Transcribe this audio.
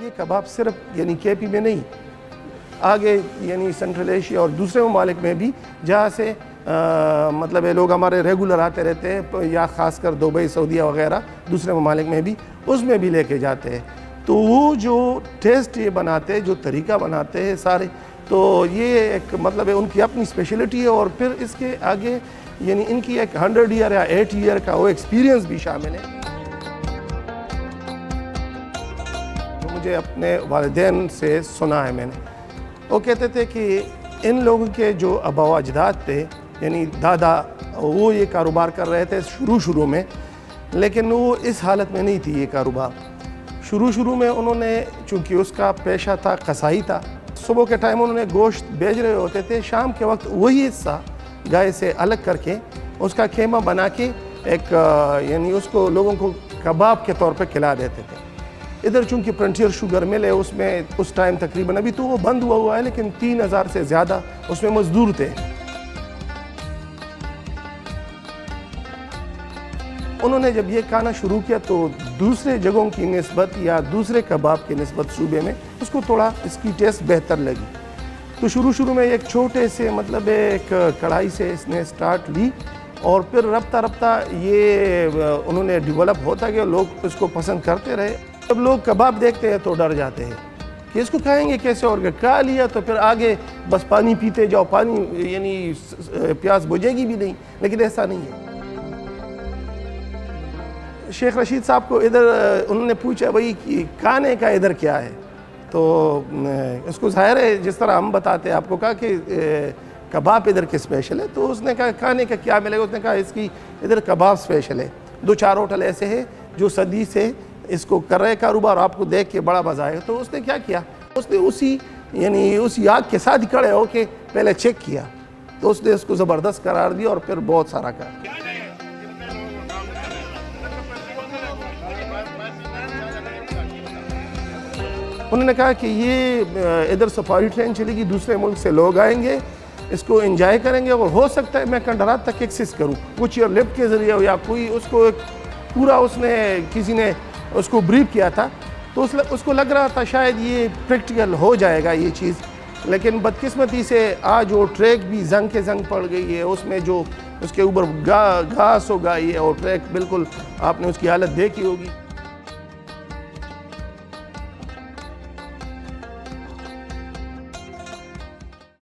یہ کباب صرف یعنی کے پی میں نہیں، آگے یعنی سینٹرل ایشیا اور دوسرے ممالک میں بھی جہاں سے مطلب لوگ ہمارے ریگولر آتے رہتے ہیں، یا خاص کر دبئی، سعودیہ وغیرہ دوسرے ممالک میں بھی، اس میں بھی لے کے جاتے ہیں۔ تو وہ جو ٹیسٹ یہ بناتے ہیں، جو طریقہ بناتے ہیں سارے، تو یہ ایک مطلب ہے ان کی اپنی اسپیشلٹی ہے، اور پھر اس کے آگے یعنی ان کی ایک 100 ایئر یا 8 ایئر کا وہ ایکسپیرینس بھی شامل ہے۔ مجھے اپنے والدین سے سنا ہے میں نے، وہ کہتے تھے کہ ان لوگوں کے جو آباء و اجداد تھے، یعنی دادا، وہ یہ کاروبار کر رہے تھے شروع میں، لیکن وہ اس حالت میں نہیں تھی یہ کاروبار۔ شروع میں انہوں نے، چونکہ اس کا پیشہ تھا قصائی تھا، صبح کے ٹائم انہوں نے گوشت بیچ رہے ہوتے تھے، شام کے وقت وہی حصہ گائے سے الگ کر کے اس کا خیمہ بنا کے ایک یعنی اس کو لوگوں کو کباب کے طور پہ کھلا دیتے تھے۔ ادھر چونکہ فرنٹیئر شوگر مل ہے، اس میں اس ٹائم تقریباً ابھی تو وہ بند ہوا ہے، لیکن 3000 سے زیادہ اس میں مزدور تھے۔ انہوں نے جب یہ کھانا شروع کیا تو دوسرے جگہوں کی نسبت یا دوسرے کباب کی نسبت صوبے میں اس کو تھوڑا اس کی ٹیسٹ بہتر لگی۔ تو شروع میں ایک چھوٹے سے مطلب ایک کڑھائی سے اس نے سٹارٹ لی، اور پھر رفتہ یہ انہوں نے ڈیولپ ہوتا گیا، لوگ اس کو پسند کرتے رہے۔ جب لوگ کباب دیکھتے ہیں تو ڈر جاتے ہیں کہ اس کو کھائیں گے کیسے، اور کھا لیا تو پھر آگے بس پانی پیتے جاؤ، پانی یعنی پیاس بجھے گی بھی نہیں، لیکن ایسا نہیں ہے۔ شیخ رشید صاحب کو ادھر انہوں نے پوچھا بھائی کھانے کا ادھر کیا ہے، تو اس کو ظاہر ہے جس طرح ہم بتاتے ہیں، آپ کو کہا کہ کباب ادھر کے اسپیشل ہے، تو اس نے کہا کھانے کا کیا ملے گا، اس نے کہا اس کی ادھر کباب اسپیشل ہے۔ 2-4 ہوٹل ایسے ہیں جو صدی سے اس کو کر رہے کاروبار، آپ کو دیکھ کے بڑا مزہ آئے گا۔ تو اس نے کیا کیا، اس نے اسی آگ کے ساتھ کھڑے ہو کے پہلے چیک کیا، تو اس نے اس کو زبردست قرار دیا، اور پھر بہت سارا کہا۔ انہوں نے کہا کہ یہ ادھر سفاری ٹرین چلے گی، دوسرے ملک سے لوگ آئیں گے، اس کو انجوائے کریں گے، اور ہو سکتا ہے میں کنڈرات تک ایکسس کروں، وہ چیئر لفٹ کے ذریعے ہو یا کوئی اس کو پورا کسی نے اس کو بریف کیا تھا، تو اس کو لگ رہا تھا شاید یہ پریکٹیکل ہو جائے گا یہ چیز، لیکن بدقسمتی سے آج وہ ٹریک بھی زنگ کے زنگ پڑ گئی ہے، اس میں جو اس کے اوپر گھاس ہو گئی ہے، اور ٹریک بالکل آپ نے اس کی حالت دیکھی ہوگی۔